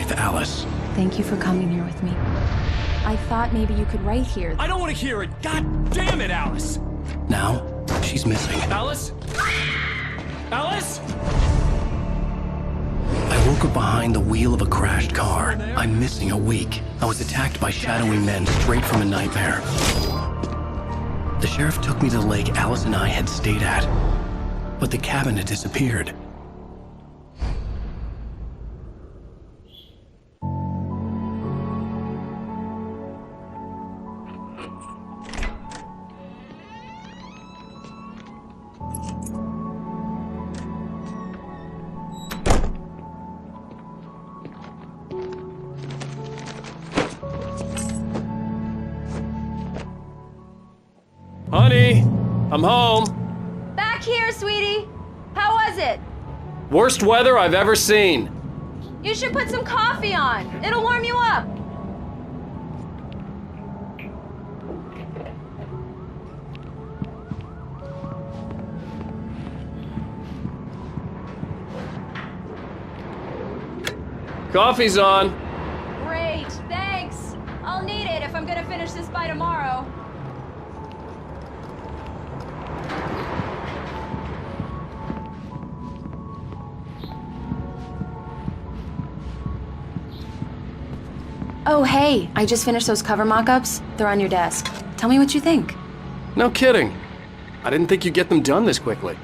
wife, Alice. Thank you for coming here with me. I thought maybe you could write here. I don't want to hear it! God damn it, Alice! Now, she's missing. Alice? Alice? I woke up behind the wheel of a crashed car. I'm missing a week. I was attacked by shadowy men straight from a nightmare. The sheriff took me to the lake Alice and I had stayed at, but the cabin had disappeared. Honey, I'm home. Back here, sweetie. How was it? Worst weather I've ever seen. You should put some coffee on. It'll warm you up. Coffee's on. Great, thanks. I'll need it if I'm gonna finish this by tomorrow. Oh, hey, I just finished those cover mock-ups. They're on your desk. Tell me what you think. No kidding. I didn't think you'd get them done this quickly.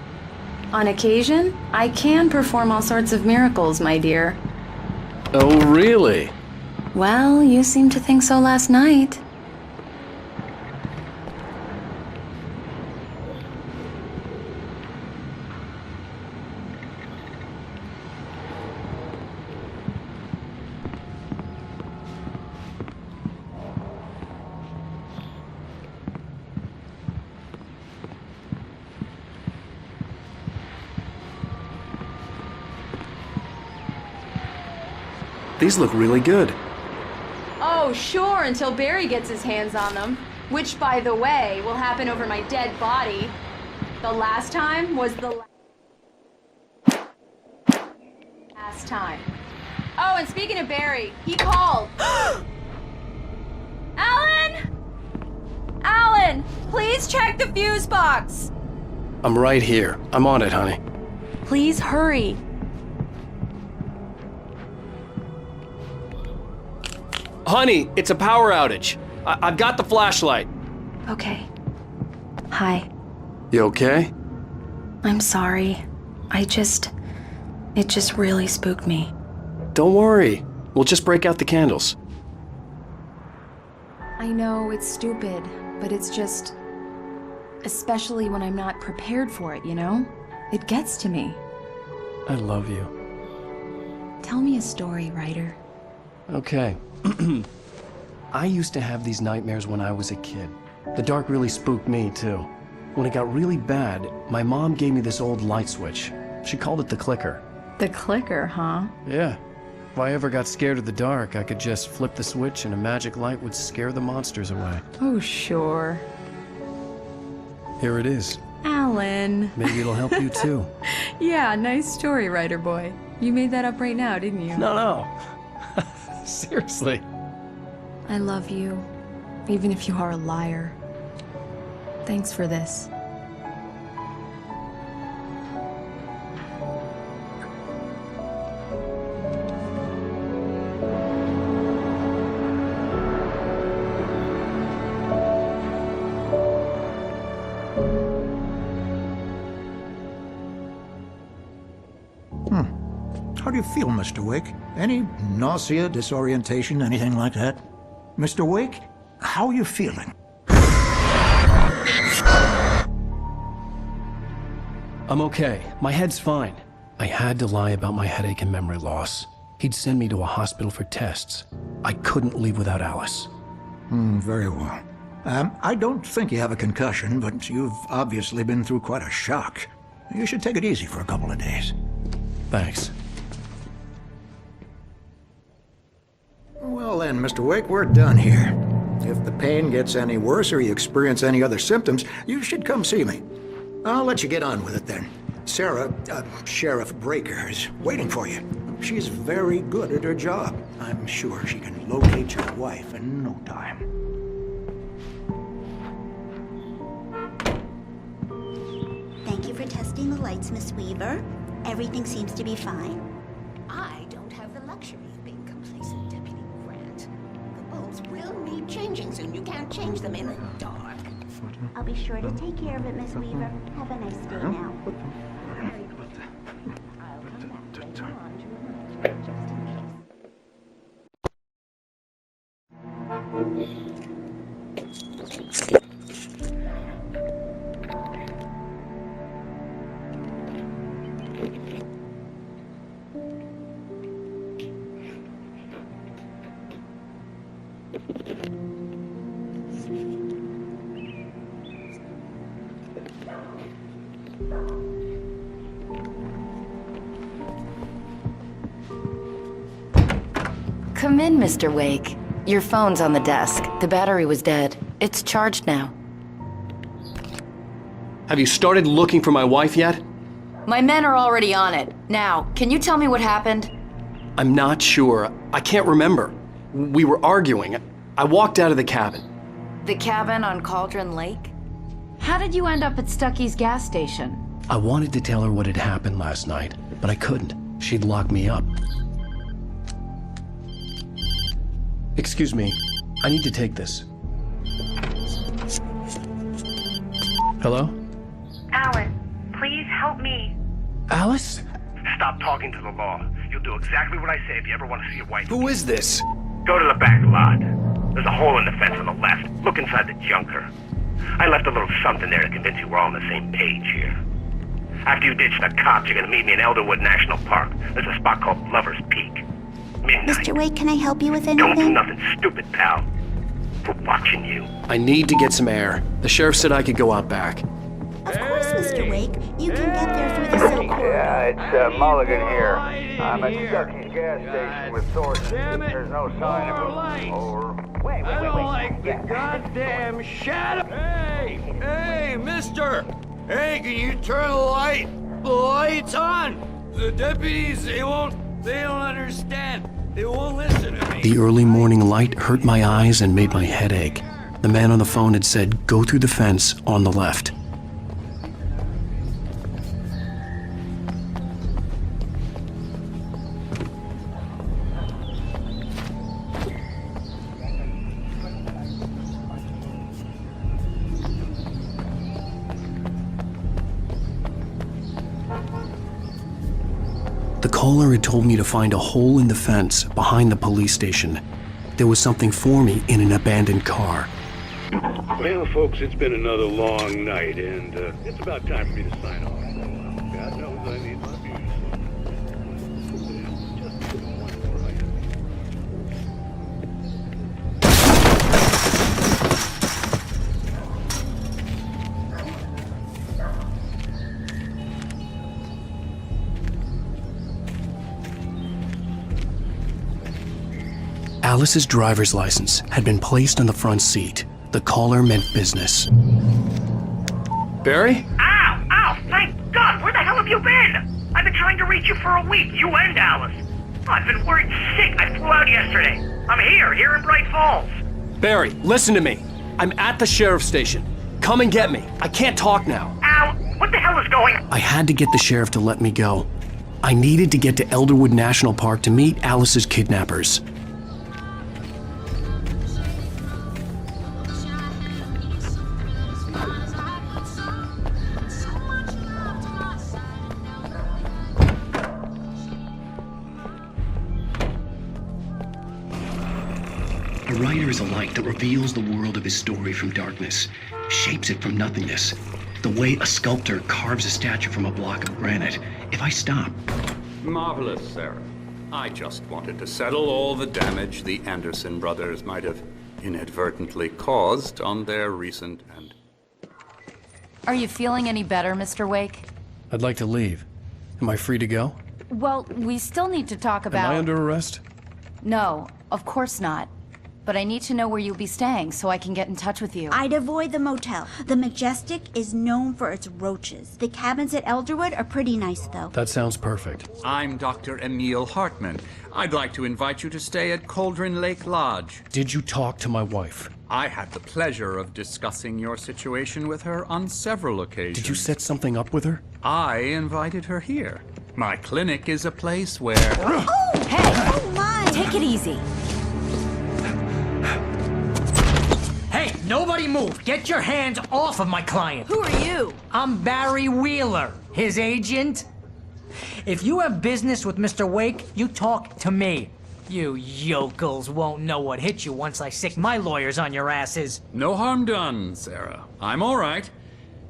On occasion, I can perform all sorts of miracles, my dear. Oh, really? Well, you seemed to think so last night. These look really good. Oh, sure, until Barry gets his hands on them. Which, by the way, will happen over my dead body. The last time was the last time. Oh, and speaking of Barry, he called. Alan! Alan, please check the fuse box. I'm right here. I'm on it, honey. Please hurry. Honey, it's a power outage. I've got the flashlight. Okay. Hi. You okay? I'm sorry. It just really spooked me. Don't worry. We'll just break out the candles. I know it's stupid, but it's just... especially when I'm not prepared for it, you know? It gets to me. I love you. Tell me a story, writer. Okay. I used to have these nightmares when I was a kid. The dark really spooked me, too. When it got really bad, my mom gave me this old light switch. She called it the clicker. The clicker, huh? Yeah. If I ever got scared of the dark, I could just flip the switch and a magic light would scare the monsters away. Oh, sure. Here it is. Alan. Maybe it'll help you, too. Yeah, nice story, writer boy. You made that up right now, didn't you? No. Seriously. I love you, even if you are a liar. Thanks for this. How do you feel, Mr. Wake? Any nausea, disorientation, anything like that? Mr. Wake, how are you feeling? I'm okay. My head's fine. I had to lie about my headache and memory loss. He'd send me to a hospital for tests. I couldn't leave without Alice. Very well. I don't think you have a concussion, but you've obviously been through quite a shock. You should take it easy for a couple of days. Thanks. Well then, Mr. Wake, we're done here. If the pain gets any worse or you experience any other symptoms, you should come see me. I'll let you get on with it then. Sarah, Sheriff Breaker, is waiting for you. She's very good at her job. I'm sure she can locate your wife in no time. Thank you for testing the lights, Miss Weaver. Everything seems to be fine. I don't have the luxury of being complacent, Deputy Grant. The bulbs will need changing soon. You can't change them in the dark. I'll be sure to take care of it, Miss Weaver. Have a nice day now. I'll come back later on to remind you, just in case. Come in, Mr. Wake. Your phone's on the desk. The battery was dead. It's charged now. Have you started looking for my wife yet? My men are already on it. Now, can you tell me what happened? I'm not sure. I can't remember. We were arguing. I walked out of the cabin. The cabin on Cauldron Lake? How did you end up at Stucky's gas station? I wanted to tell her what had happened last night, but I couldn't. She'd lock me up. Excuse me. I need to take this. Hello? Alan, please help me. Alice? Stop talking to the law. You'll do exactly what I say if you ever want to see your wife. Who is this? Go to the back lot. There's a hole in the fence on the left. Look inside the junker. I left a little something there to convince you we're all on the same page here. After you ditch the cops, you're gonna meet me in Elderwood National Park. There's a spot called Lover's Peak. Midnight. Mr. Wake, can I help you with Don't do anything? nothing stupid, pal. We're watching you. I need to get some air. The sheriff said I could go out back. Of course, Mr. Wake. You can get there through the silk corridor. Yeah, it's Mulligan here. I'm at Stucky's gas station with Thornton. There's no sign of him. Over. Wait. I don't like the goddamn shadow. Hey, mister! Hey, can you turn the lights on? The deputies, they don't understand. They won't listen to me. The early morning light hurt my eyes and made my head ache. The man on the phone had said, go through the fence on the left. The caller had told me to find a hole in the fence behind the police station. There was something for me in an abandoned car. Well, folks, it's been another long night, and it's about time for me to sign off. God knows I need my views. Alice's driver's license had been placed on the front seat. The caller meant business. Barry? Ow! Thank God! Where the hell have you been? I've been trying to reach you for a week, you and Alice. I've been worried sick. I flew out yesterday. I'm here in Bright Falls. Barry, listen to me. I'm at the sheriff's station. Come and get me. I can't talk now. Ow! What the hell is going on? I had to get the sheriff to let me go. I needed to get to Elderwood National Park to meet Alice's kidnappers. A writer is a light that reveals the world of his story from darkness, shapes it from nothingness. The way a sculptor carves a statue from a block of granite. If I stop... Marvelous, Sarah. I just wanted to settle all the damage the Anderson brothers might have inadvertently caused on their recent and... Are you feeling any better, Mr. Wake? I'd like to leave. Am I free to go? Well, we still need to talk about... Am I under arrest? No, of course not. but I need to know where you'll be staying so I can get in touch with you. I'd avoid the motel. The Majestic is known for its roaches. The cabins at Elderwood are pretty nice, though. That sounds perfect. I'm Dr. Emil Hartman. I'd like to invite you to stay at Cauldron Lake Lodge. Did you talk to my wife? I had the pleasure of discussing your situation with her on several occasions. Did you set something up with her? I invited her here. My clinic is a place where... Oh! Hey! Oh, my! Take it easy. Hey, nobody move! Get your hands off of my client! Who are you? I'm Barry Wheeler, his agent. If you have business with Mr. Wake, you talk to me. You yokels won't know what hit you once I sick my lawyers on your asses. No harm done, Sarah. I'm all right.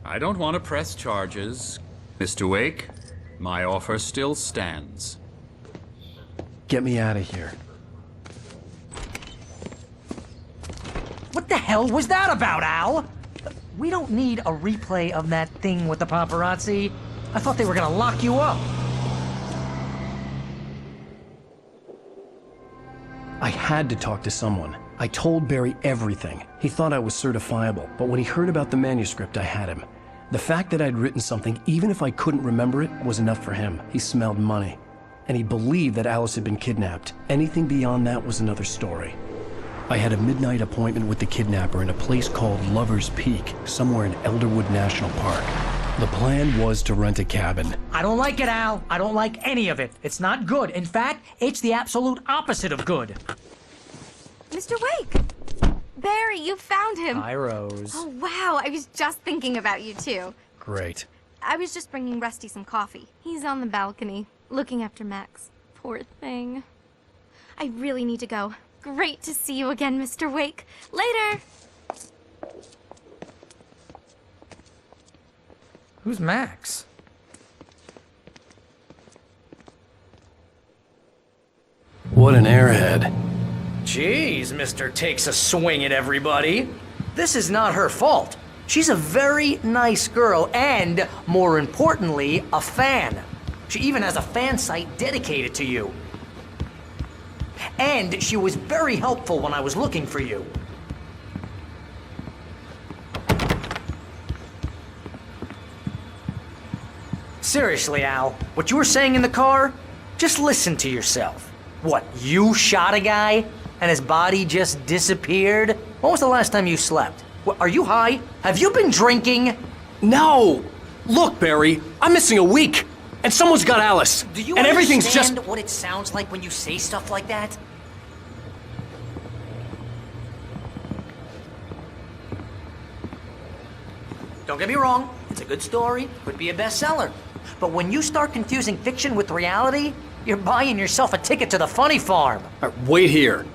I don't want to press charges. Mr. Wake, my offer still stands. Get me out of here. What the hell was that about, Al? We don't need a replay of that thing with the paparazzi. I thought they were gonna lock you up. I had to talk to someone. I told Barry everything. He thought I was certifiable, but when he heard about the manuscript, I had him. The fact that I'd written something, even if I couldn't remember it, was enough for him. He smelled money. And he believed that Alice had been kidnapped. Anything beyond that was another story. I had a midnight appointment with the kidnapper in a place called Lover's Peak, somewhere in Elderwood National Park. The plan was to rent a cabin. I don't like it, Al. I don't like any of it. It's not good. In fact, it's the absolute opposite of good. Mr. Wake! Barry, you found him. Hi, Rose. Oh, wow. I was just thinking about you, too. Great. I was just bringing Rusty some coffee. He's on the balcony, looking after Max. Poor thing. I really need to go. Great to see you again, Mr. Wake. Later! Who's Max? What an airhead. Jeez, Mr. Takes a swing at everybody. This is not her fault. She's a very nice girl and, more importantly, a fan. She even has a fan site dedicated to you. And she was very helpful when I was looking for you. Seriously, Al, what you were saying in the car? Just listen to yourself. What, you shot a guy and his body just disappeared? When was the last time you slept? What, are you high? Have you been drinking? No! Look, Barry, I'm missing a week, and someone's got Alice. Do you and everything's understand just... what it sounds like when you say stuff like that? Don't get me wrong, it's a good story, could be a bestseller. But when you start confusing fiction with reality, you're buying yourself a ticket to the funny farm. All right, wait here.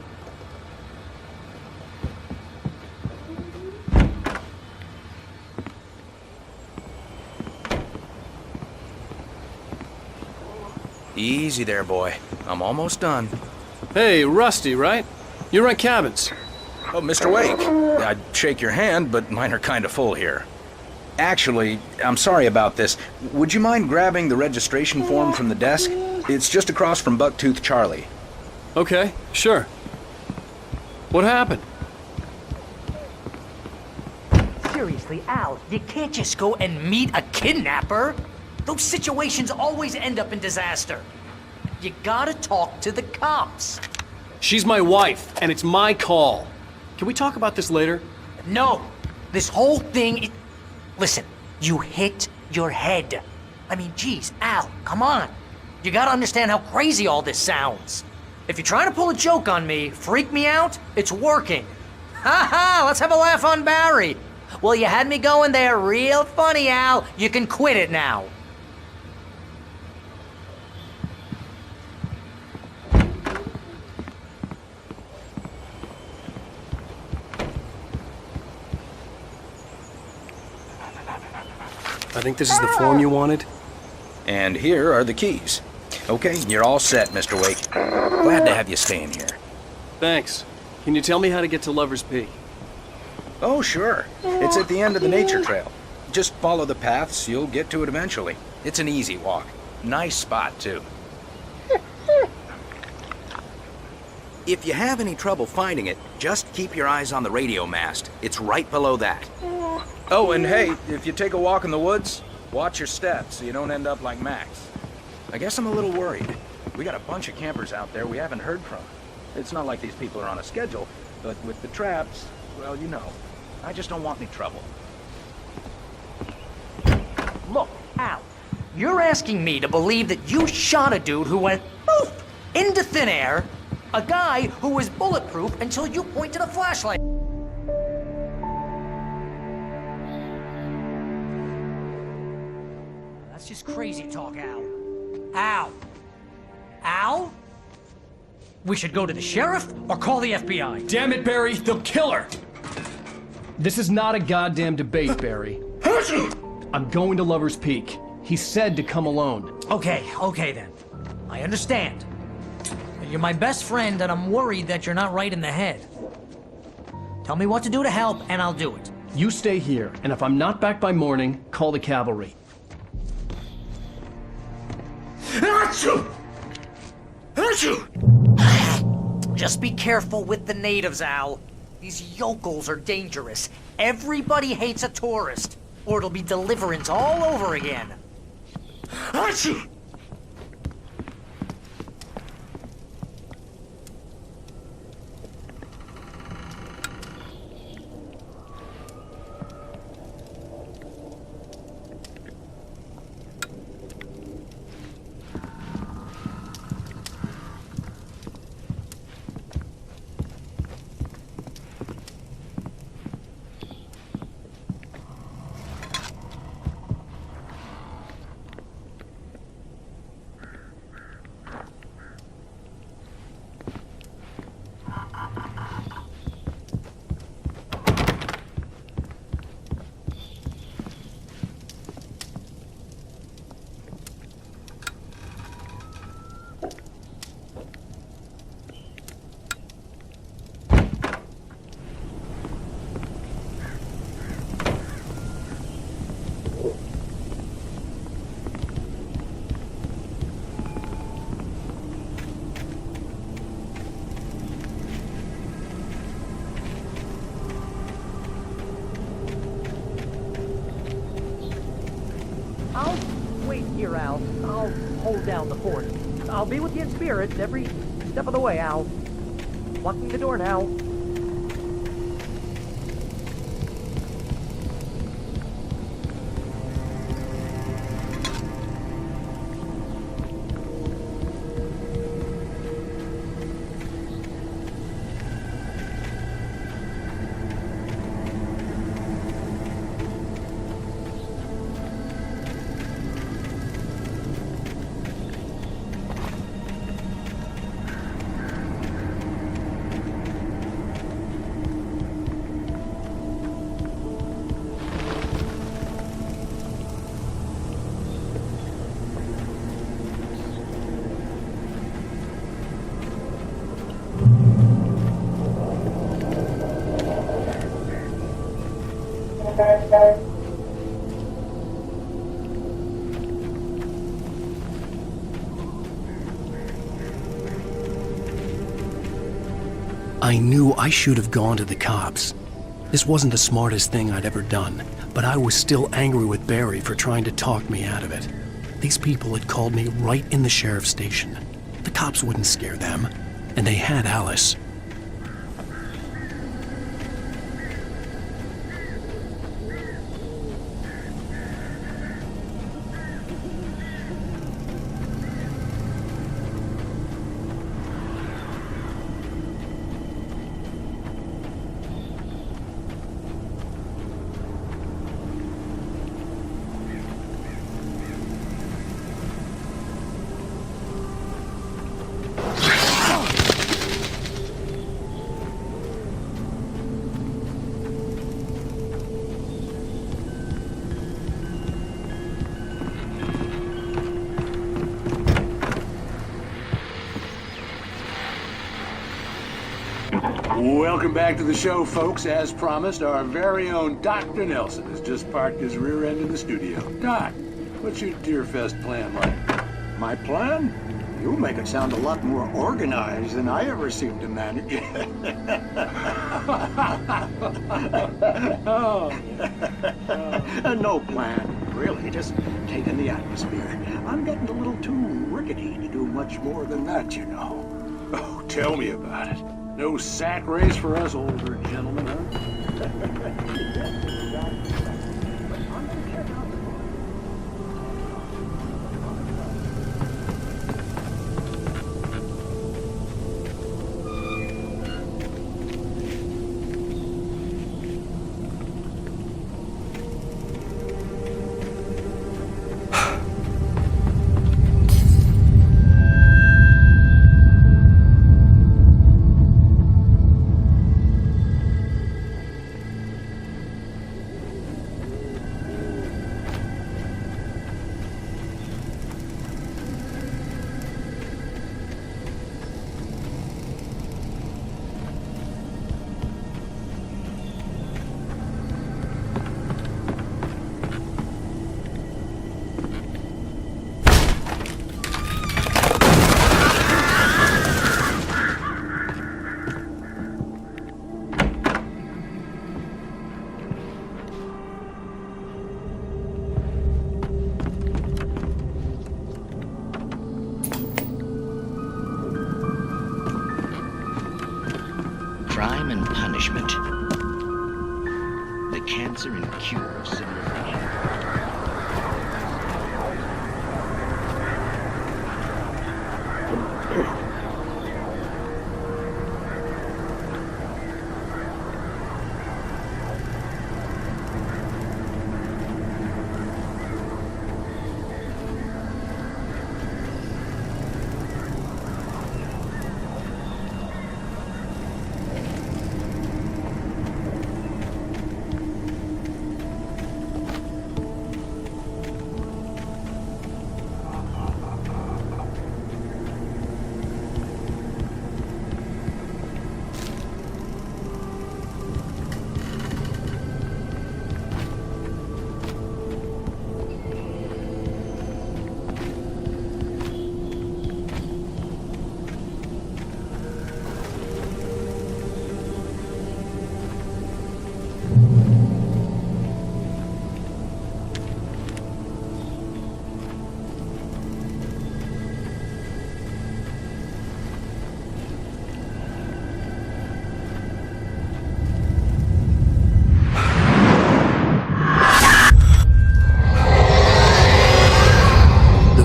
Easy there, boy. I'm almost done. Hey, Rusty, right? You rent cabins. Oh, Mr. Wake. I'd shake your hand, but mine are kind of full here. Actually, I'm sorry about this. Would you mind grabbing the registration form from the desk? It's just across from Bucktooth Charlie. Okay, sure. What happened? Seriously, Al, you can't just go and meet a kidnapper. Those situations always end up in disaster. You gotta talk to the cops. She's my wife, and it's my call. Can we talk about this later? No, this whole thing is... Listen, you hit your head. I mean, geez, Al, come on. You gotta understand how crazy all this sounds. If you're trying to pull a joke on me, freak me out, it's working. Ha ha, let's have a laugh on Barry. Well, you had me going there real funny, Al. You can quit it now. I think this is the form you wanted. And here are the keys. Okay, you're all set, Mr. Wake. Glad to have you staying here. Thanks. Can you tell me how to get to Lover's Peak? Oh, sure. It's at the end of the nature trail. Just follow the paths, you'll get to it eventually. It's an easy walk. Nice spot, too. If you have any trouble finding it, just keep your eyes on the radio mast. It's right below that. Oh, and hey, if you take a walk in the woods, watch your steps so you don't end up like Max. I guess I'm a little worried. We got a bunch of campers out there we haven't heard from. It's not like these people are on a schedule, but with the traps, well, you know, I just don't want any trouble. Look, Al, you're asking me to believe that you shot a dude who went poof into thin air, a guy who was bulletproof until you pointed a flashlight. That's just crazy talk, Al. Al? Al? We should go to the sheriff or call the FBI. Damn it, Barry, they'll kill her! This is not a goddamn debate, Barry. I'm going to Lover's Peak. He said to come alone. Okay then. I understand. You're my best friend, and I'm worried that you're not right in the head. Tell me what to do to help, and I'll do it. You stay here, and if I'm not back by morning, call the cavalry. Achoo! Just be careful with the natives, Al. These yokels are dangerous. Everybody hates a tourist, or it'll be Deliverance all over again. Achoo! I'll wait here, Al. I'll hold down the fort. I'll be with you in spirit every step of the way, Al. Locking the door now. I knew I should have gone to the cops. This wasn't the smartest thing I'd ever done, but I was still angry with Barry for trying to talk me out of it. These people had called me right in the sheriff's station. The cops wouldn't scare them, and they had Alice. Welcome back to the show, folks. As promised, our very own Dr. Nelson has just parked his rear end in the studio. Doc, what's your Deerfest plan like? My plan? You make it sound a lot more organized than I ever seem to manage. No plan, really, just taking the atmosphere. I'm getting a little too rickety to do much more than that, you know. Oh, tell me about it. No sack race for us older gentlemen, huh? Crime and punishment. The cancer and cure of civilization.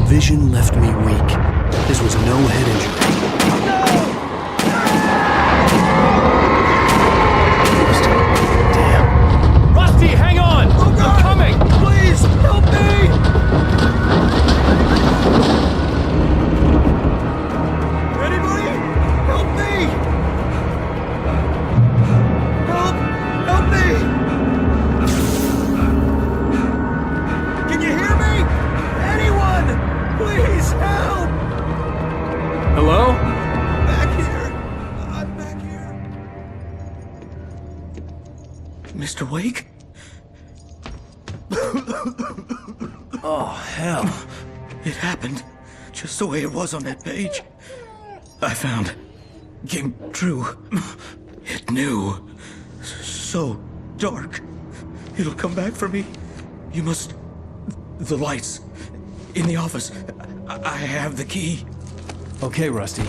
Vision left me weak. This was no head injury. Damn. Rusty, hang on! I'm coming! Please, help me! Anybody? Help me! Help me! Can you hear me? Anyone! Please help! Hello? Back here! I'm back here. Mr. Wake? Oh, hell. It happened just the way it was on that page. I found. Came true. It knew. So dark. It'll come back for me. You must... The lights. In the office. I have the key. Okay, Rusty.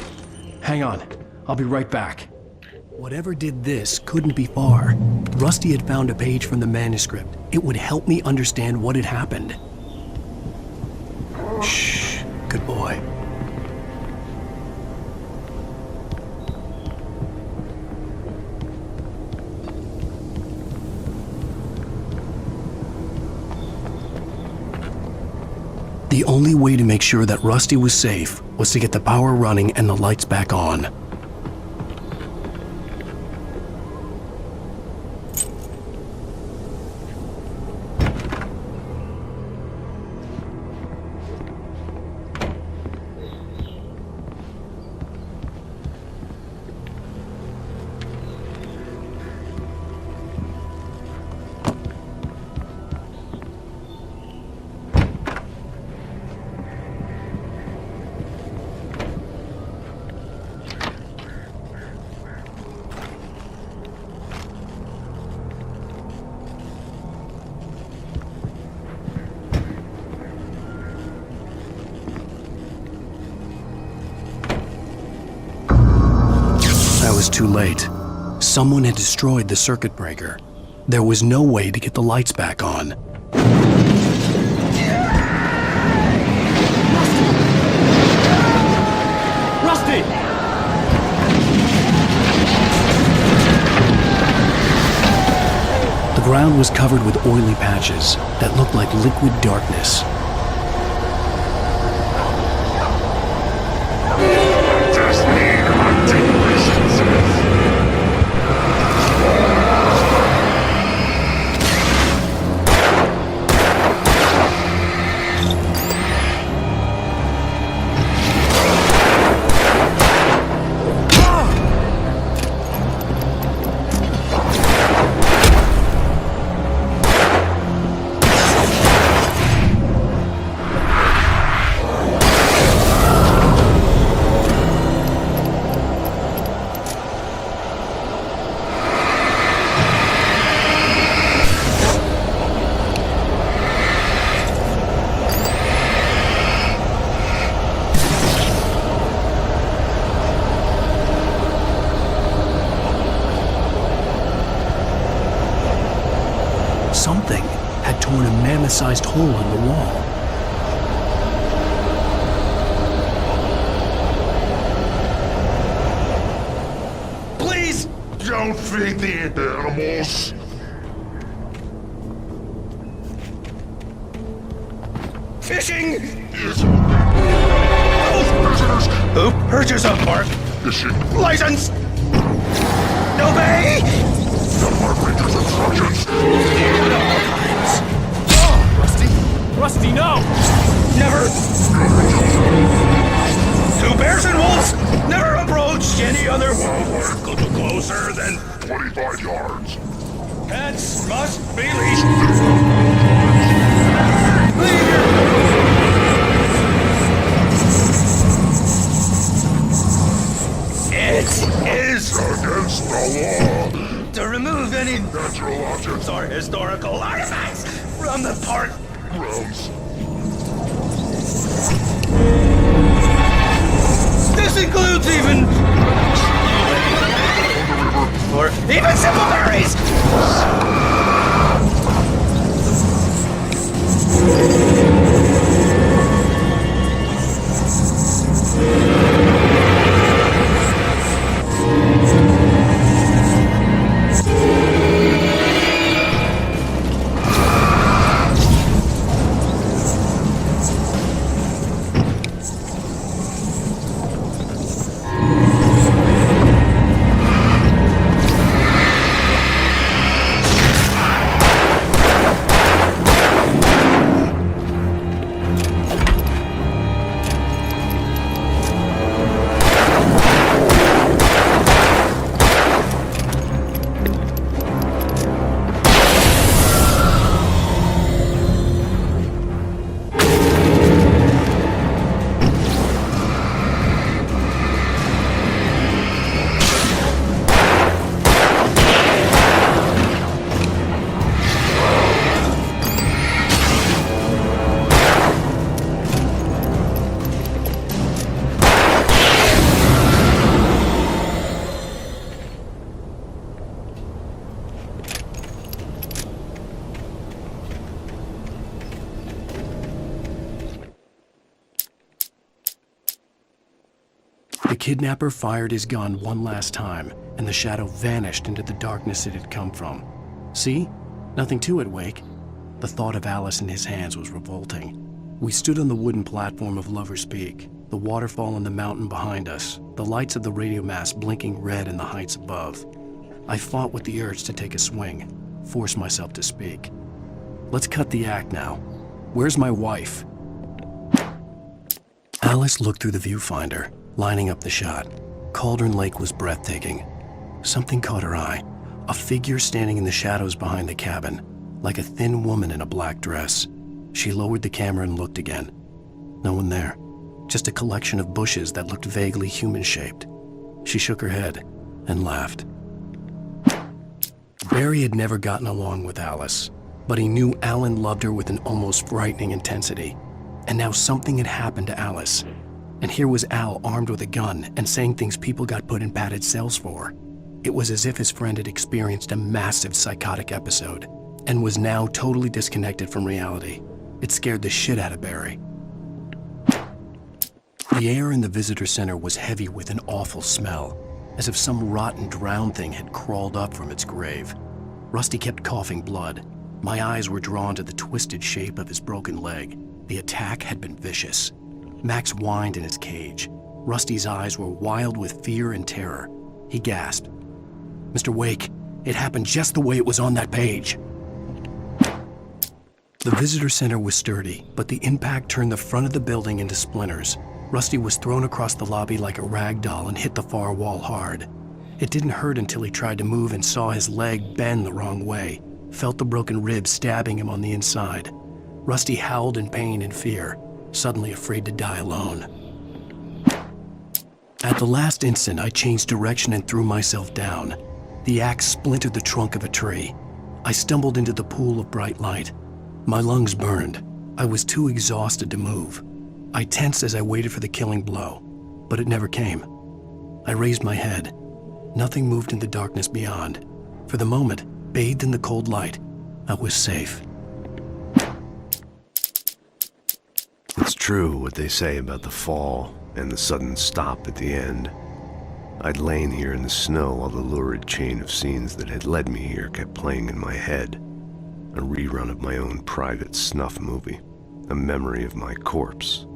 Hang on. I'll be right back. Whatever did this couldn't be far. Rusty had found a page from the manuscript. It would help me understand what had happened. Shh. Good boy. The only way to make sure that Rusty was safe was to get the power running and the lights back on. was too late. Someone had destroyed the circuit breaker. There was no way to get the lights back on. Rusty! The ground was covered with oily patches that looked like liquid darkness. Something had torn a mammoth-sized hole in the wall. Please don't feed the animals. Fishing! Yes. Who purchased a park? Fishing. License! Obey! Rangers instructions. Rusty, no! Never! Two bears and wolves! Never approach any other wolf closer than 25 yards. Pets must be leashed. It is against the law to remove any natural objects or historical artifacts from the park grounds. This includes even simple berries. The kidnapper fired his gun one last time, and the shadow vanished into the darkness it had come from. See? Nothing to it, Wake. The thought of Alice in his hands was revolting. We stood on the wooden platform of Lover's Peak, the waterfall on the mountain behind us, the lights of the radio mast blinking red in the heights above. I fought with the urge to take a swing, force myself to speak. Let's cut the act now. Where's my wife? Alice looked through the viewfinder, lining up the shot. Cauldron Lake was breathtaking. Something caught her eye. A figure standing in the shadows behind the cabin, like a thin woman in a black dress. She lowered the camera and looked again. No one there. Just a collection of bushes that looked vaguely human-shaped. She shook her head and laughed. Barry had never gotten along with Alice, but he knew Alan loved her with an almost frightening intensity. And now something had happened to Alice. And here was Al armed with a gun and saying things people got put in padded cells for. It was as if his friend had experienced a massive psychotic episode and was now totally disconnected from reality. It scared the shit out of Barry. The air in the visitor center was heavy with an awful smell, as if some rotten drowned thing had crawled up from its grave. Rusty kept coughing blood. My eyes were drawn to the twisted shape of his broken leg. The attack had been vicious. Max whined in his cage. Rusty's eyes were wild with fear and terror. He gasped. "Mr. Wake, it happened just the way it was on that page." The visitor center was sturdy, but the impact turned the front of the building into splinters. Rusty was thrown across the lobby like a rag doll and hit the far wall hard. It didn't hurt until he tried to move and saw his leg bend the wrong way, felt the broken rib stabbing him on the inside. Rusty howled in pain and fear, suddenly afraid to die alone. At the last instant, I changed direction and threw myself down. The axe splintered the trunk of a tree. I stumbled into the pool of bright light. My lungs burned. I was too exhausted to move. I tensed as I waited for the killing blow, but it never came. I raised my head. Nothing moved in the darkness beyond. For the moment, bathed in the cold light, I was safe. It's true what they say about the fall and the sudden stop at the end. I'd lain here in the snow while the lurid chain of scenes that had led me here kept playing in my head. A rerun of my own private snuff movie. A memory of my corpse.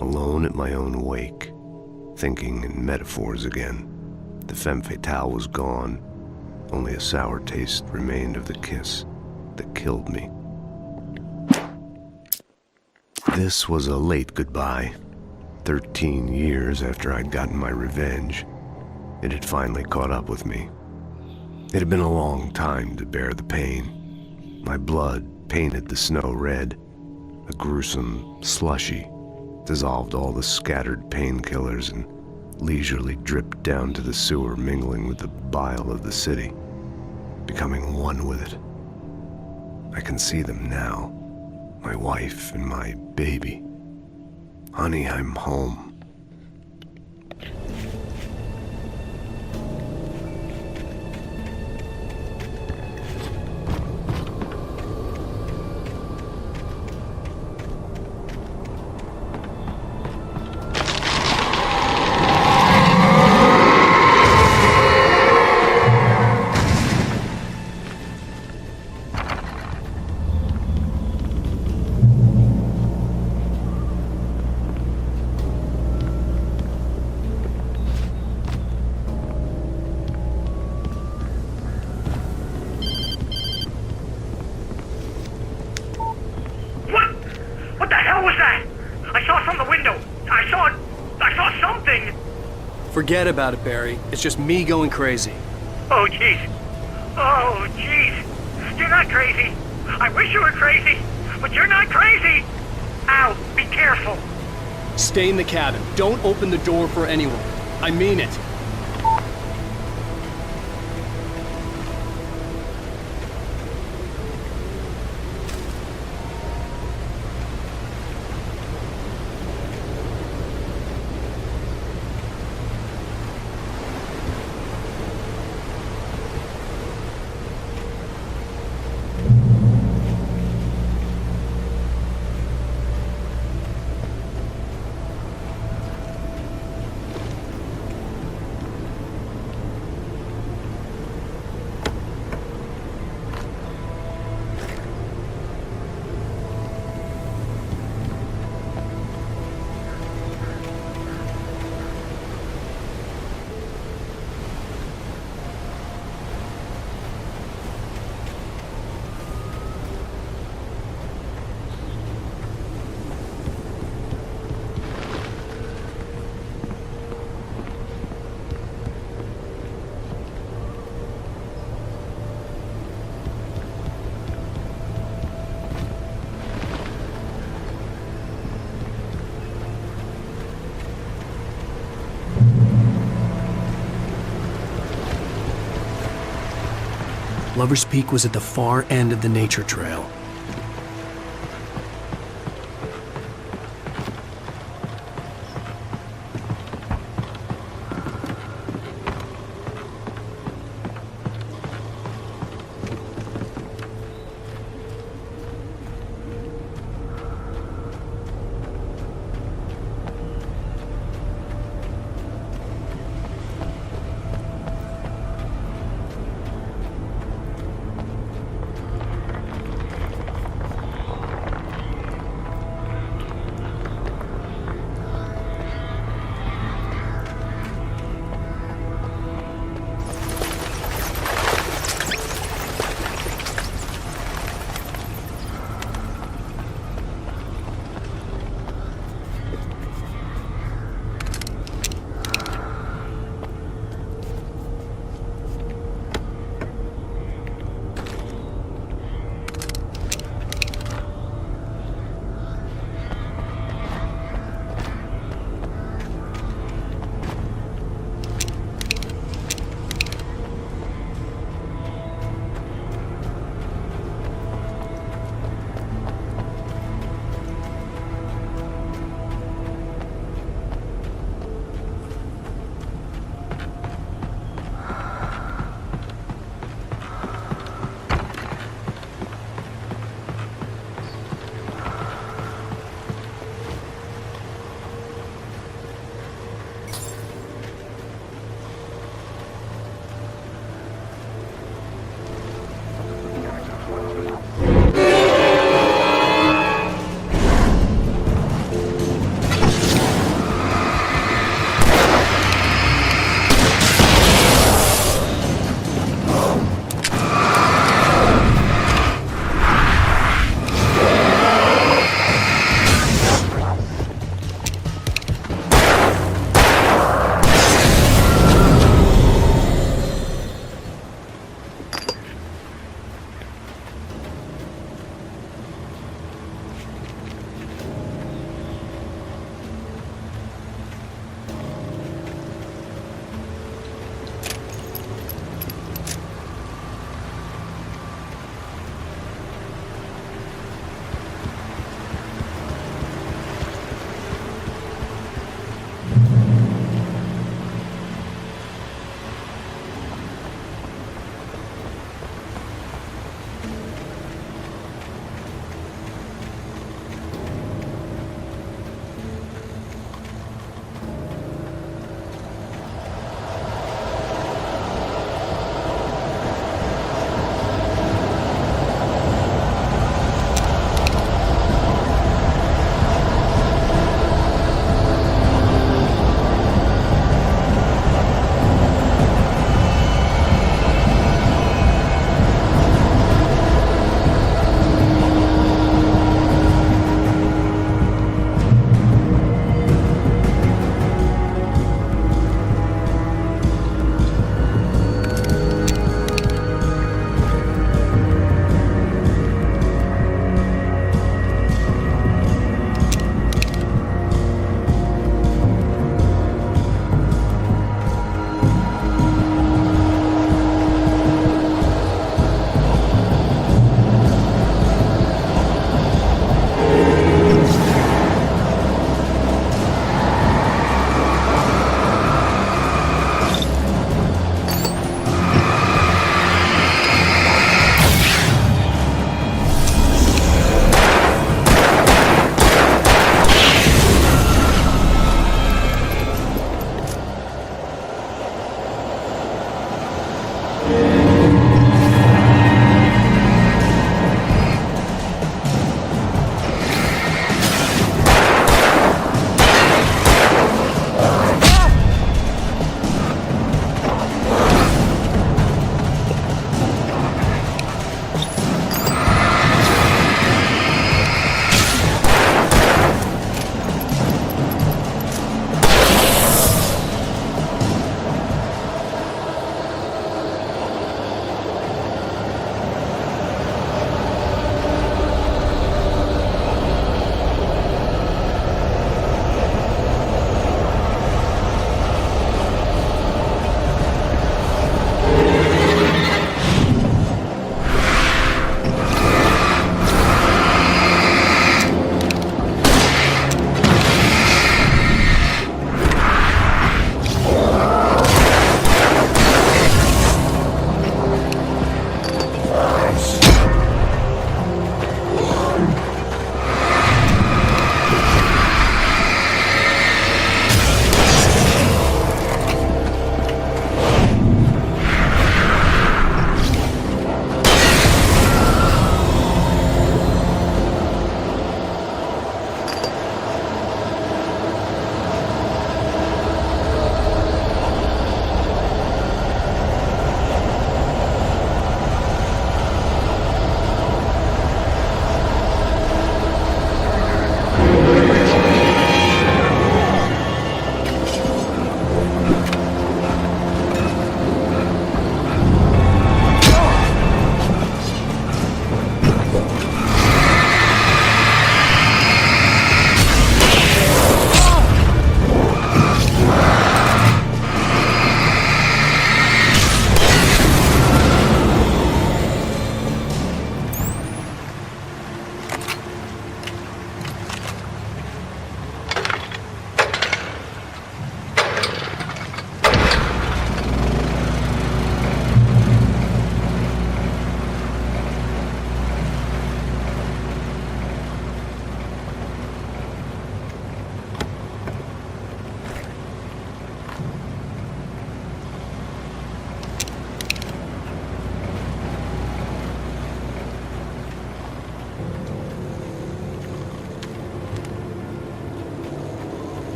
Alone at my own wake. Thinking in metaphors again. The femme fatale was gone. Only a sour taste remained of the kiss that killed me. This was a late goodbye. 13 years after I'd gotten my revenge, it had finally caught up with me. It had been a long time to bear the pain. My blood painted the snow red. A gruesome slushy dissolved all the scattered painkillers and leisurely dripped down to the sewer, mingling with the bile of the city, becoming one with it. I can see them now. My wife and my baby. Honey, I'm home. Forget about it, Barry. It's just me going crazy. Oh, jeez. Oh, jeez. You're not crazy. I wish you were crazy, but you're not crazy. Al, be careful. Stay in the cabin. Don't open the door for anyone. I mean it. Lover's Peak was at the far end of the nature trail.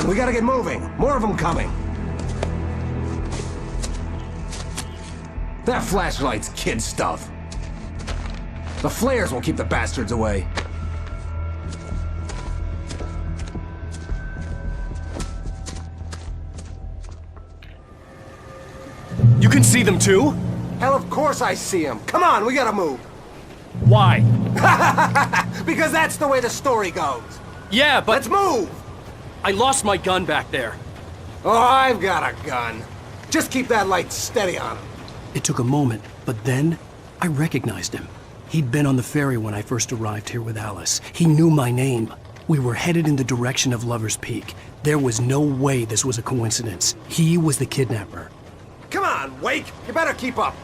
on, we gotta get moving. More of them coming. That flashlight's kid stuff. The flares will keep the bastards away. You can see them too? Hell, of course I see them. Come on, we gotta move. Why? Because that's the way the story goes. Yeah, but... Let's move! I lost my gun back there. Oh, I've got a gun. Just keep that light steady on him. It took a moment, but then I recognized him. He'd been on the ferry when I first arrived here with Alice. He knew my name. We were headed in the direction of Lover's Peak. There was no way this was a coincidence. He was the kidnapper. Come on, Wake! You better keep up.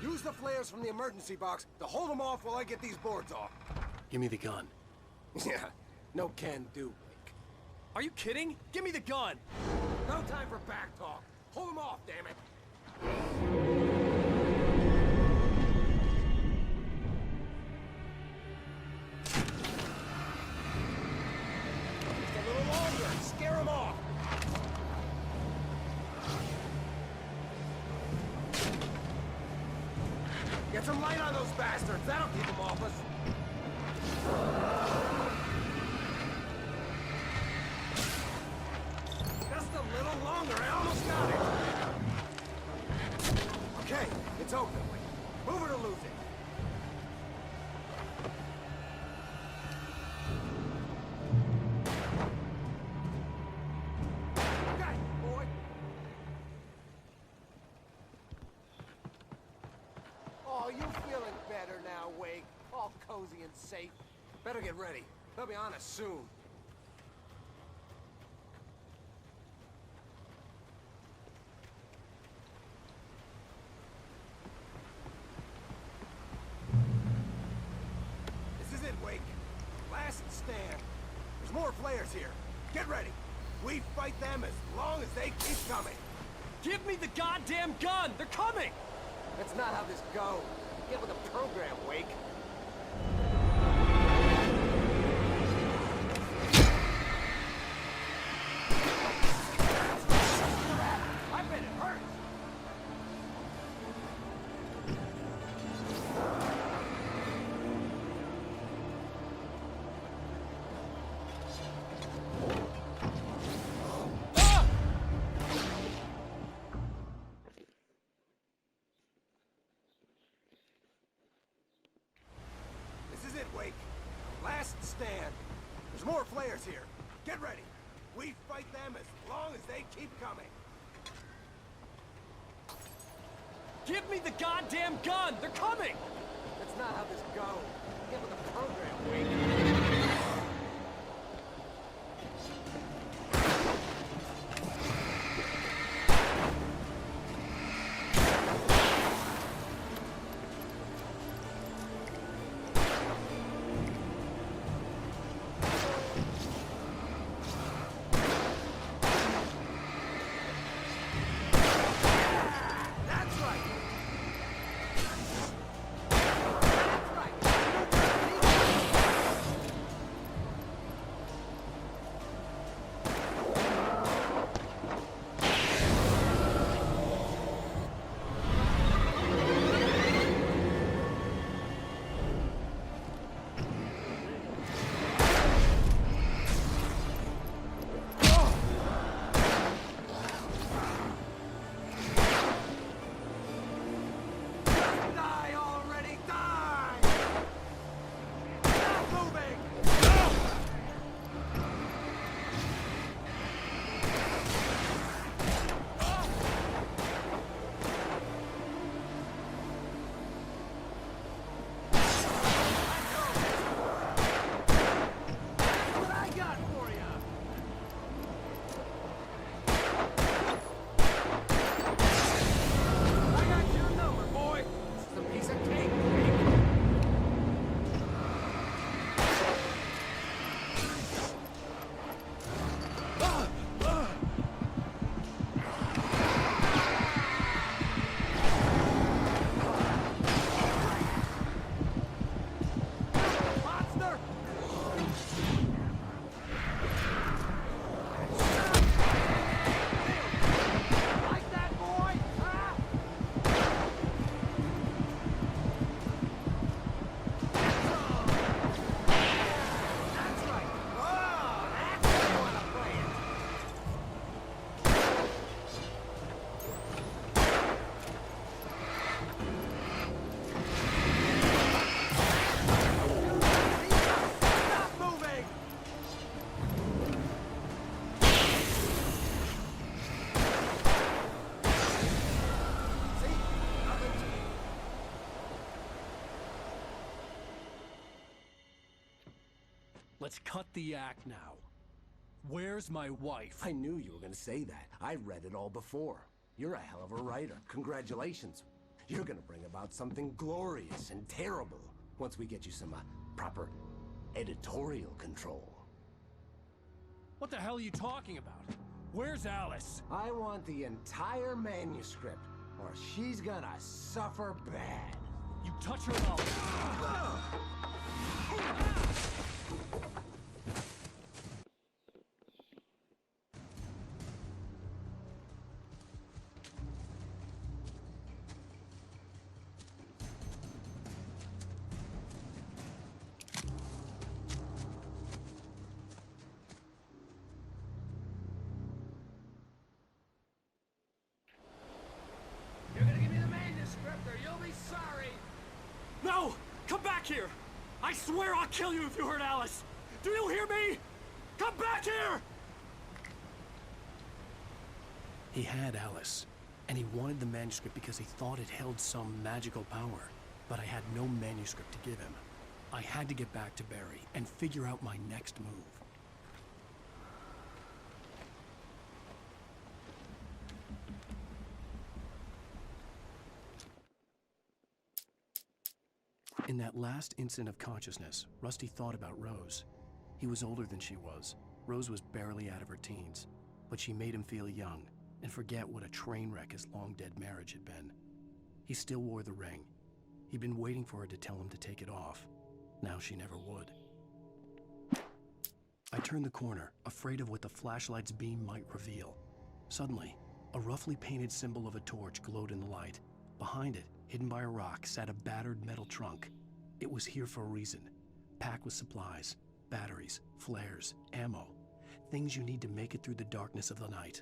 Use the flares from the emergency box to hold them off while I get these boards off. Give me the gun. Yeah, no can do, Wake. Are you kidding? Give me the gun! No time for back talk. Hold them off, damn it. Just a little longer. Scare them off. Get some light on those bastards. That'll keep them off us. Just a little longer. I almost got it. Okay, it's open. Move it or lose it. Okay, boy. Oh, you feeling better now, Wake? All cozy and safe. Better get ready. They'll be on us soon. This is it, Wake. Last stand. There's more flares here. Get ready. We fight them as long as they keep coming. Give me the goddamn gun! They're coming! That's not how this goes. Get with the program, Wake. I bet it hurts. This is it, Wake. Last stand. There's more flares here. Get ready. We fight them as long as they keep coming. Give me the goddamn gun! They're coming! That's not how this goes. Get with the program, Wake. Let's cut the act now. Where's my wife? I knew you were gonna say that. I read it all before. You're a hell of a writer. Congratulations. You're gonna bring about something glorious and terrible once we get you some proper editorial control. What the hell are you talking about? Where's Alice? I want the entire manuscript, or she's gonna suffer bad. You touch her and I'll... You're gonna give me the manuscript or you'll be sorry! No! Come back here! I swear I'll kill you if you hurt Alice! Do you hear me? Come back here! He had Alice, and he wanted the manuscript because he thought it held some magical power. But I had no manuscript to give him. I had to get back to Barry and figure out my next move. In that last instant of consciousness, Rusty thought about Rose. He was older than she was. Rose was barely out of her teens, but she made him feel young and forget what a train wreck his long-dead marriage had been. He still wore the ring. He'd been waiting for her to tell him to take it off. Now she never would. I turned the corner, afraid of what the flashlight's beam might reveal. Suddenly, a roughly painted symbol of a torch glowed in the light. Behind it, hidden by a rock, sat a battered metal trunk. It was here for a reason, packed with supplies, batteries, flares, ammo, things you need to make it through the darkness of the night.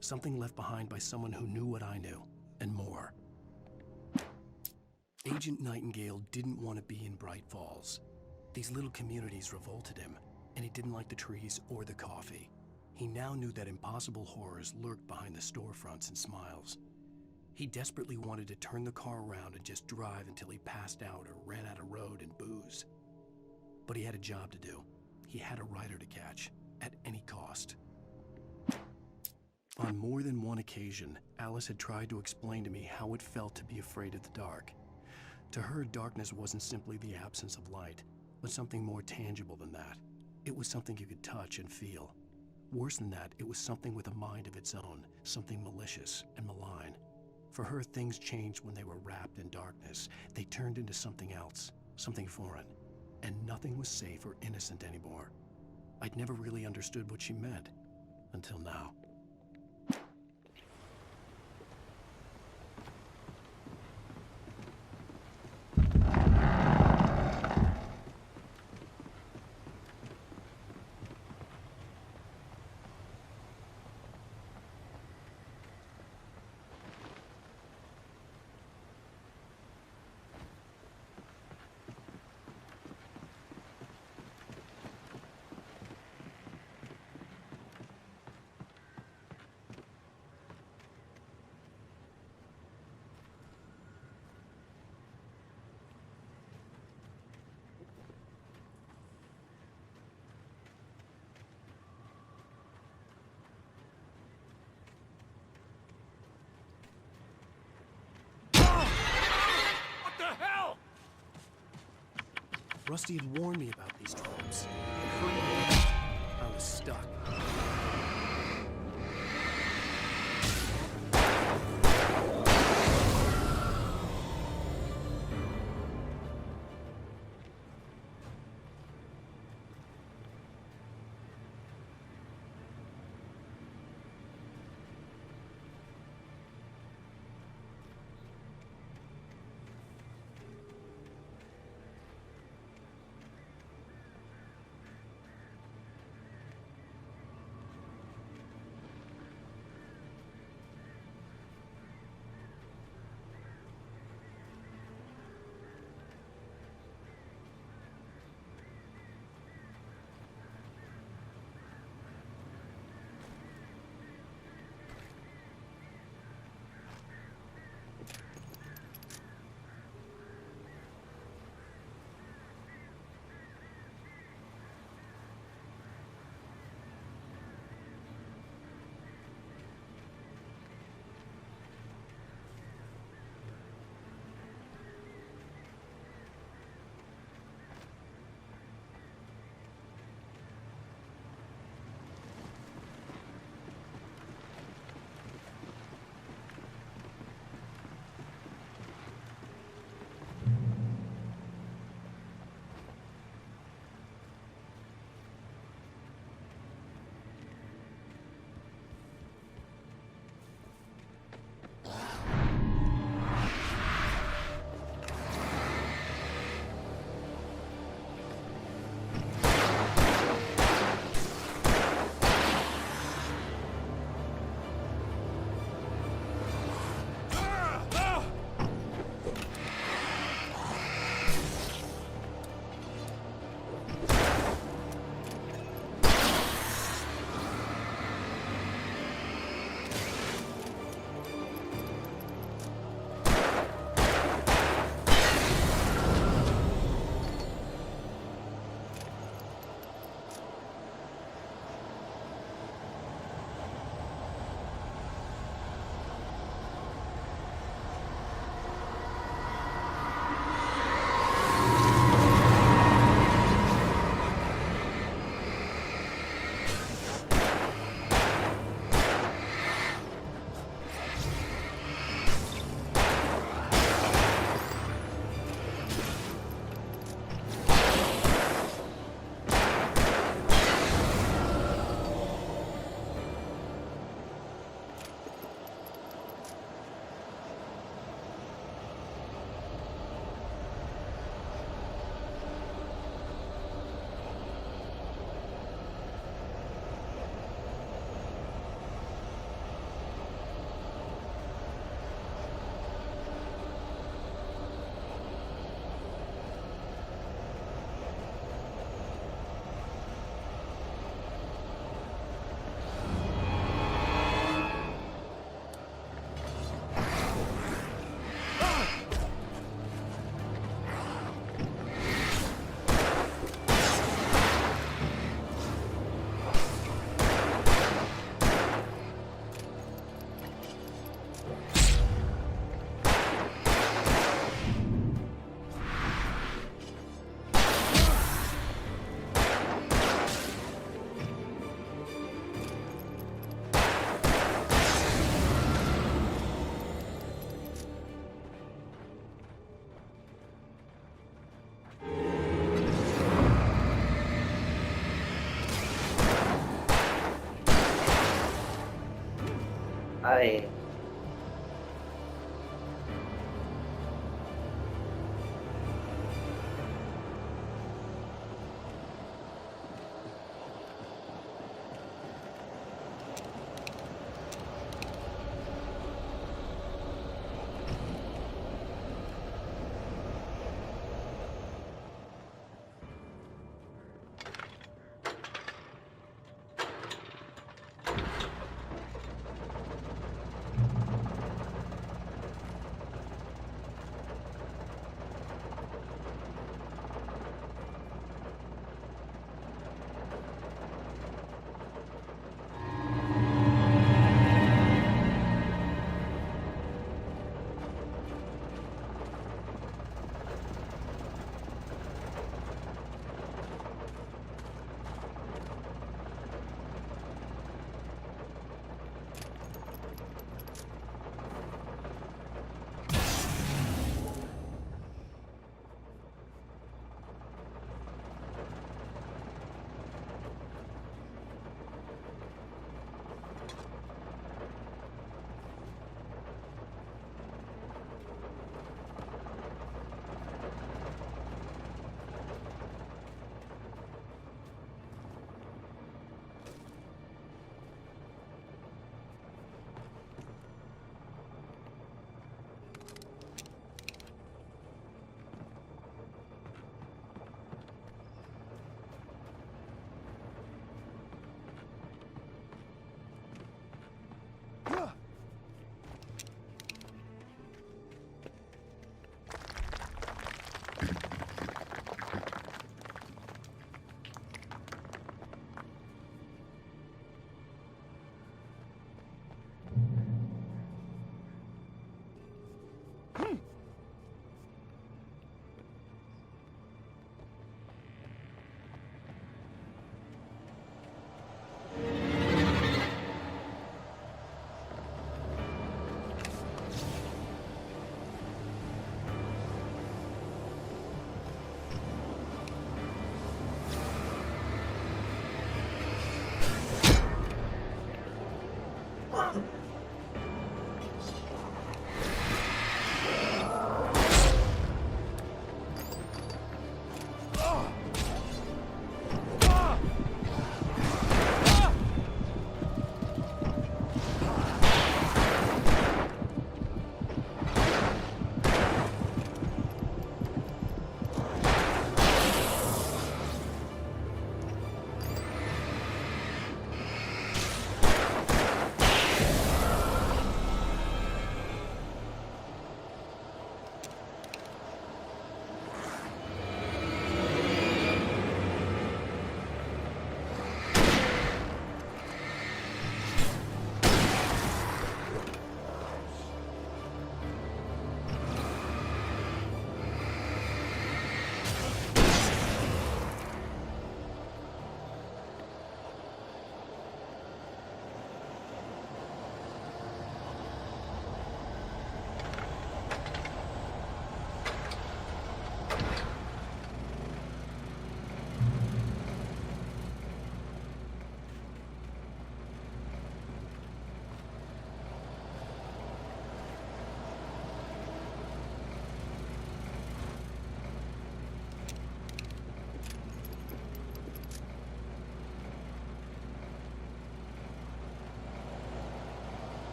Something left behind by someone who knew what I knew, and more. Agent Nightingale didn't want to be in Bright Falls. These little communities revolted him, and he didn't like the trees or the coffee. He now knew that impossible horrors lurked behind the storefronts and smiles. He desperately wanted to turn the car around and just drive until he passed out or ran out of road and booze. But he had a job to do. He had a rider to catch, at any cost. On more than one occasion, Alice had tried to explain to me how it felt to be afraid of the dark. To her, darkness wasn't simply the absence of light, but something more tangible than that. It was something you could touch and feel. Worse than that, it was something with a mind of its own, something malicious and malign. For her, things changed when they were wrapped in darkness. They turned into something else, something foreign, and nothing was safe or innocent anymore. I'd never really understood what she meant, until now. Rusty had warned me about these traps. I was stuck.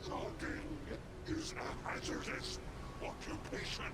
Stalking is a hazardous occupation.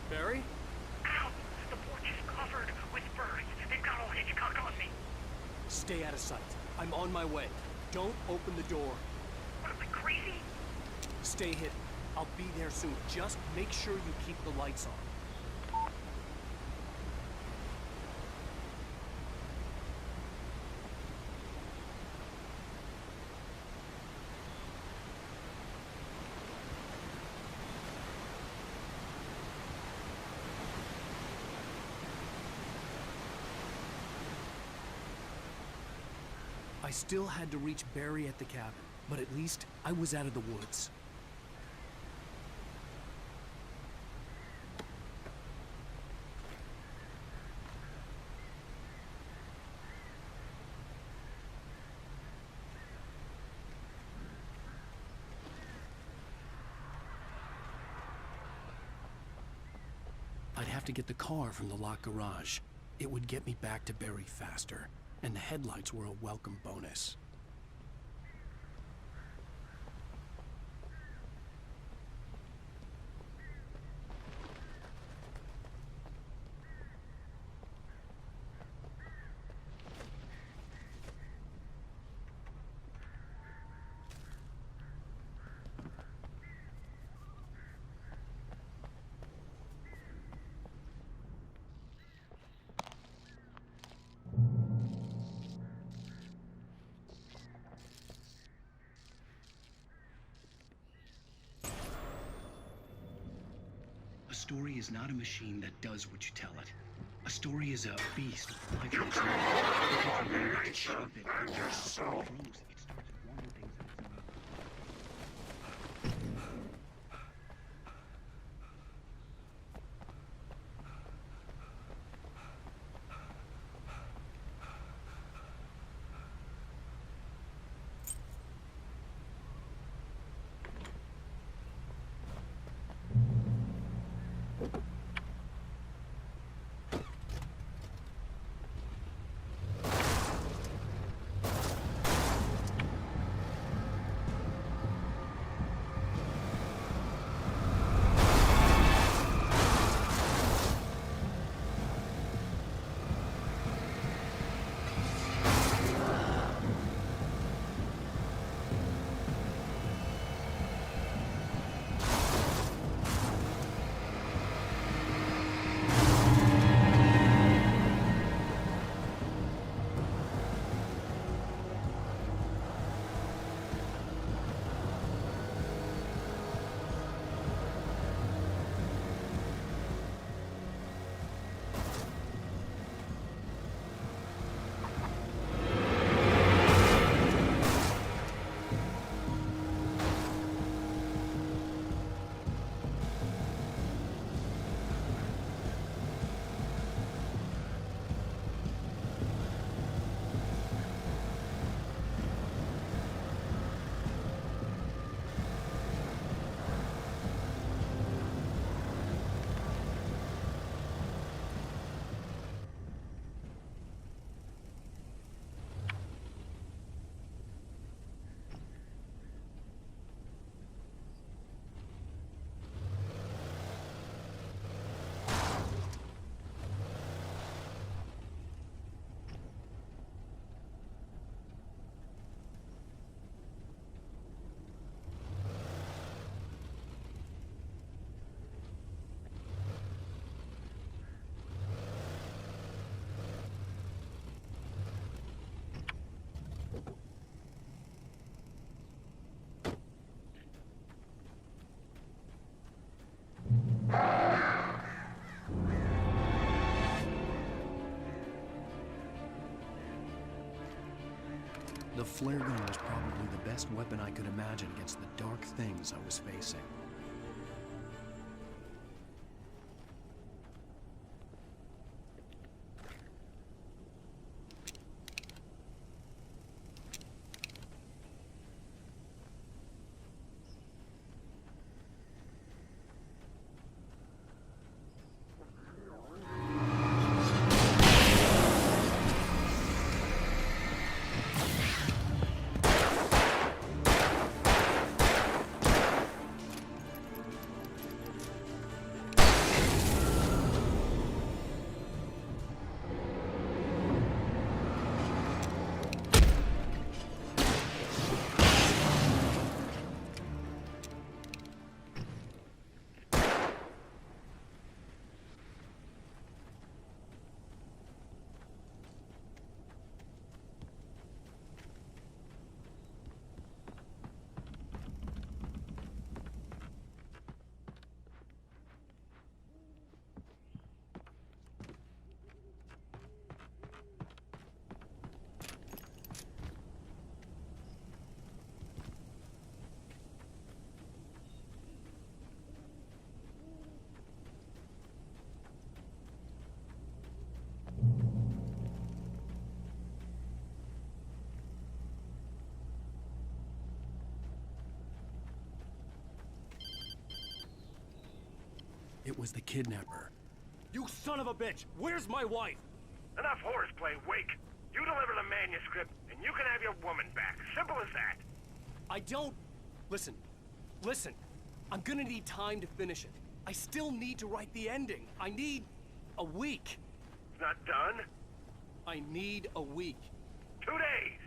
Barry? Ow! The porch is covered with birds. They've got all Hitchcock on me. Stay out of sight. I'm on my way. Don't open the door. What am I, crazy? Stay hidden. I'll be there soon. Just make sure you keep the lights on. I still had to reach Barry at the cabin, but at least I was out of the woods. I'd have to get the car from the locked garage. It would get me back to Barry faster, and the headlights were a welcome bonus. A story is not a machine that does what you tell it. A story is a beast with life in its own. If you learn to shape it, it grows. It starts wanting things of its own. The flare gun was probably the best weapon I could imagine against the dark things I was facing. It was the kidnapper. You son of a bitch! Where's my wife? Enough horseplay, Wake. You deliver the manuscript, and you can have your woman back. Simple as that. I don't... Listen. I'm gonna need time to finish it. I still need to write the ending. I need a week. It's not done? I need a week. 2 days.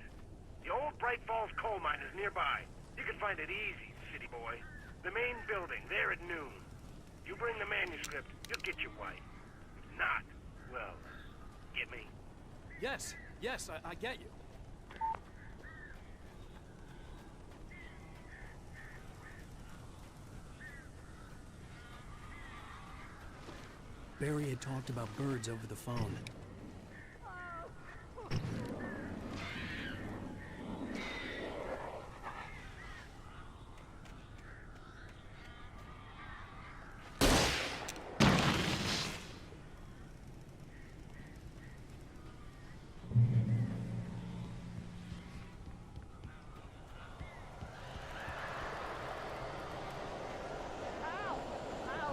The old Bright Falls coal mine is nearby. You can find it easy, city boy. The main building, there at noon. You bring the manuscript, you'll get your wife. If not, well, get me. Yes, I get you. Barry had talked about birds over the phone.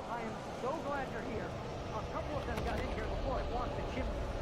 I am so glad you're here. A couple of them got in here before I walked the chimney.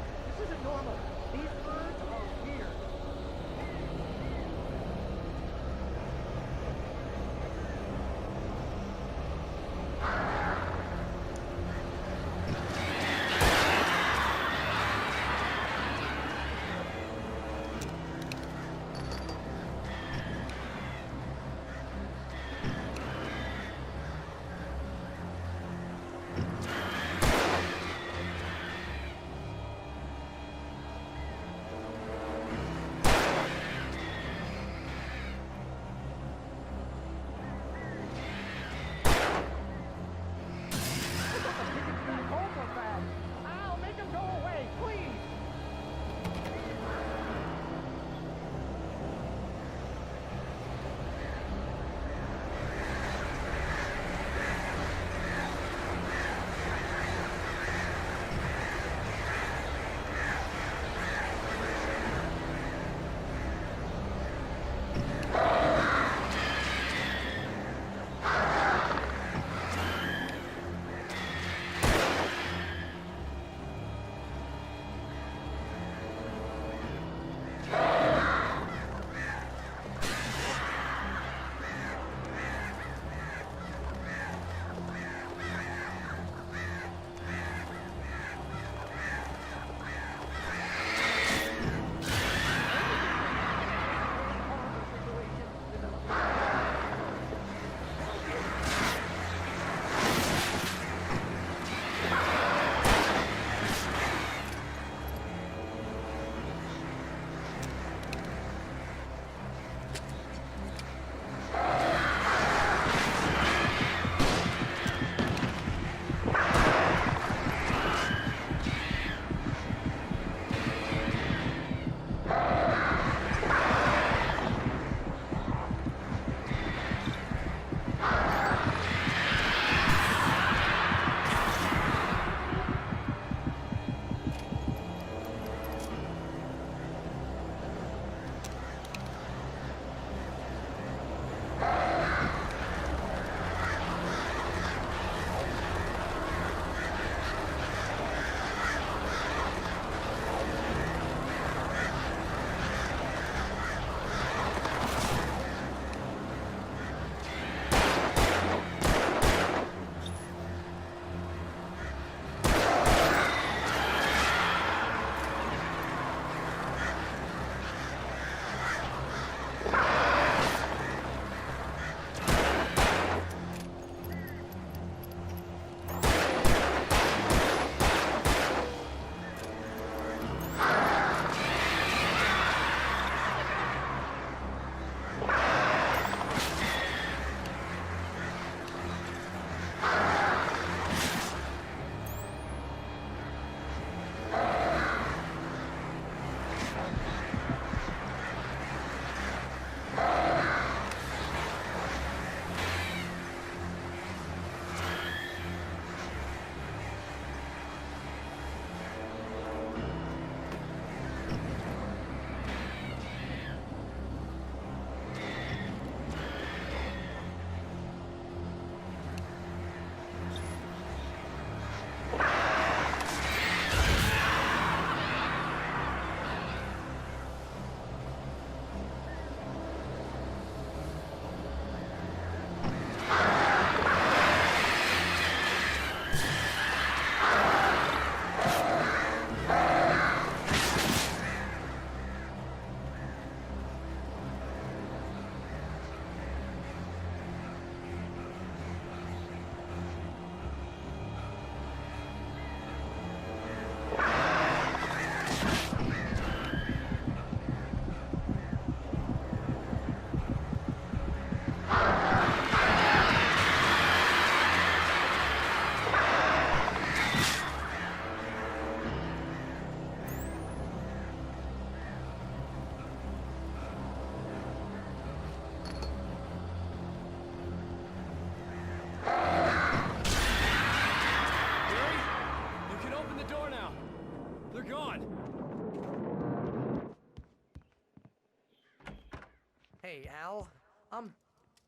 Hey, Al.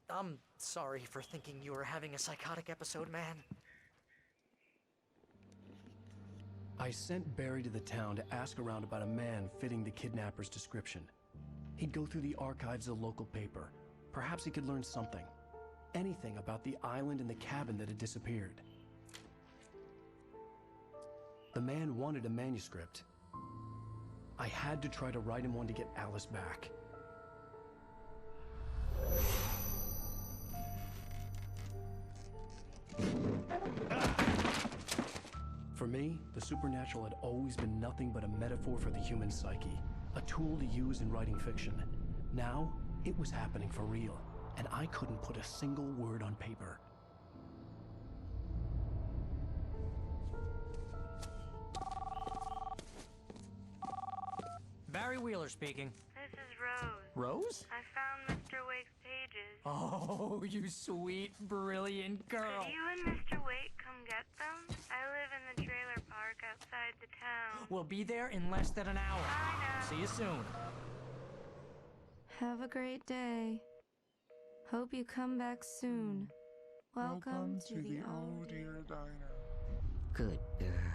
I'm sorry for thinking you were having a psychotic episode, man. I sent Barry to the town to ask around about a man fitting the kidnapper's description. He'd go through the archives of the local paper. Perhaps he could learn something. Anything about the island and the cabin that had disappeared. The man wanted a manuscript. I had to try to write him one to get Alice back. For me, the supernatural had always been nothing but a metaphor for the human psyche, a tool to use in writing fiction. Now, it was happening for real, and I couldn't put a single word on paper. Barry Wheeler speaking. This is Rose. Rose? I found Mr. Wake's pages. Oh, you sweet, brilliant girl. Could you and Mr. Wake come get them? I live in the trailer park outside the town. We'll be there in less than an hour. Bye now. See you soon. Have a great day. Hope you come back soon. Welcome to the Oh Dear Diner. Good girl.